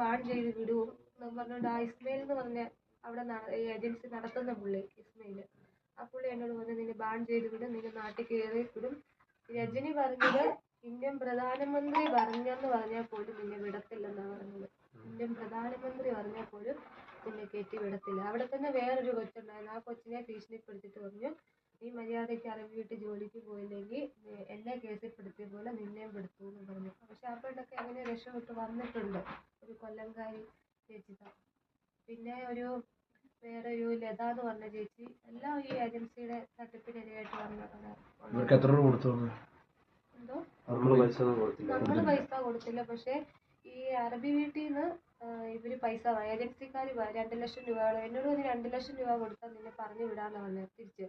Ban ചെയ്ത് വിടും എന്ന് പറഞ്ഞുകൊണ്ട് ആ ഇസ്മയിൽ എന്ന് പറഞ്ഞ അവിടെ ഏജൻസി നടത്തുന്ന പുള്ളി ഇസ്മയിൽ, ആ പുള്ളി എന്നോട് പറഞ്ഞു നിന്നെ ബാൻ ചെയ്ത് വിടും, നിന്നെ നാട്ടിൽ കയറി വിടും. രജനി പറഞ്ഞത് ഇന്ത്യൻ പ്രധാനമന്ത്രി പറഞ്ഞെന്ന് പറഞ്ഞാൽ പോലും നിന്നെ വിടത്തില്ലെന്നാണ് പറഞ്ഞത്. ഇന്ത്യൻ പ്രധാനമന്ത്രി പറഞ്ഞാൽ പോലും നിന്നെ കയറ്റി വിടത്തില്ല. അവിടെ തന്നെ വേറൊരു കൊച്ചുണ്ടായിരുന്നു, ആ കൊച്ചിനെ ഭീഷണിപ്പെടുത്തിയിട്ട് പറഞ്ഞു നീ മര്യാദയ്ക്ക് അറബി വീട്ടിൽ ജോലിക്ക് പോയില്ലെങ്കിൽ എന്നെ കേസിൽപ്പെടുത്തിയ പോലെ നിന്നെയും പെടുത്തു എന്ന് പറഞ്ഞു. പക്ഷെ ആ പെണ്ണൊക്കെ എങ്ങനെ രക്ഷപ്പെട്ട് വന്നിട്ടുണ്ട്, ഒരു കൊല്ലംകാരി ചേച്ചി. പിന്നെ വേറൊരു ലത എന്ന് പറഞ്ഞ ചേച്ചി, എല്ലാം ഈ ഏജൻസിയുടെ തട്ടിപ്പിനിരയായിട്ട് വന്നതാണ്. എന്തോ നമ്മള് പൈസ കൊടുത്തില്ല, പക്ഷെ ഈ അറബി വീട്ടിൽ നിന്ന് ഇവര് പൈസ ഏജൻസിക്കാർ 2 ലക്ഷം രൂപ എന്നോട് ഒരു 2 ലക്ഷം രൂപ കൊടുത്താൽ നിന്നെ പറഞ്ഞു വിടാന്ന് പറഞ്ഞത് തിരിച്ച്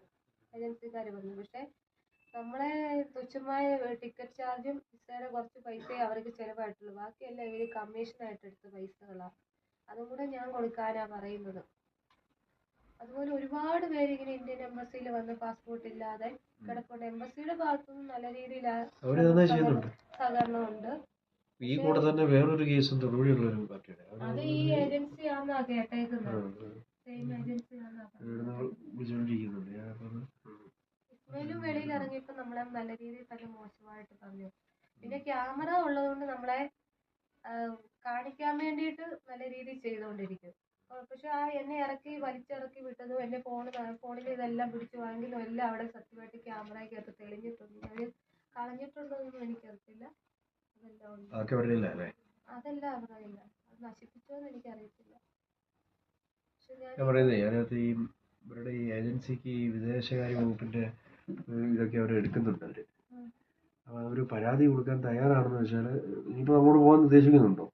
ഏജൻസിക്കാർ പറഞ്ഞു. പക്ഷെ നമ്മളെ തുച്ഛമായ ടിക്കറ്റ് ചാർജും വിസയുടെ കുറച്ച് പൈസയെ അവർക്ക് ചിലവായിട്ടുള്ളൂ, ബാക്കിയെല്ലാം ഇവര് കമ്മീഷനായിട്ട് എടുത്ത പൈസകളാണ്. അതും കൂടെ ഞാൻ കൊടുക്കാനാ പറയുന്നത്. അതുപോലെ ഒരുപാട് പേര് ഇങ്ങനെ ഇന്ത്യൻ എംബസിയിൽ വന്ന് പാസ്പോർട്ട് ഇല്ലാതെ കിടപ്പുണ്ട്. എംബസിയുടെ ഭാഗത്തുനിന്ന് നല്ല രീതിയിൽ സഹകരണമുണ്ട്. ഈ കൂടെ തന്നെ വേറൊരു കേസ് അത് ഈ ഏജൻസിയാന്നാ കേട്ടേക്കുന്നത്. സെയിം ഏജൻസിയാന്നാ ഇസ്മയിലും വെളിയിൽ ഇറങ്ങിയപ്പോ നമ്മളെ നല്ല രീതിയിൽ തന്നെ മോശമായിട്ട് പറഞ്ഞു. പിന്നെ ക്യാമറ ഉള്ളതുകൊണ്ട് നമ്മളെ കാണിക്കാൻ വേണ്ടിയിട്ട് നല്ല രീതിയിൽ ചെയ്തുകൊണ്ടിരിക്കും. പക്ഷെ ആ എന്നെ വലിച്ചിറക്കി വിട്ടതും എന്റെ ഫോണിൽ ഇതെല്ലാം പിടിച്ചു വാങ്ങിയതും എല്ലാം അവിടെ സത്യമായിട്ട് ക്യാമറയ്ക്കകത്ത് തെളിഞ്ഞിട്ടുണ്ട്. ഞാൻ കളഞ്ഞിട്ടുണ്ടോ എന്നൊന്നും എനിക്കറിയത്തില്ല. അതെല്ലാം അവരറിയില്ല, അത് നശിപ്പിച്ചോന്ന് എനിക്കറിയത്തില്ല. ഇവരുടെ ഈ ഏജൻസിക്ക് ഈ വിദേശകാര്യ വകുപ്പിന്റെ ഇതൊക്കെ അവർ എടുക്കുന്നുണ്ട്. അവര് പരാതി കൊടുക്കാൻ തയ്യാറാണെന്ന് വെച്ചാൽ ഇനിയിപ്പോ അങ്ങോട്ട് പോകാൻ ഉദ്ദേശിക്കുന്നുണ്ടോ?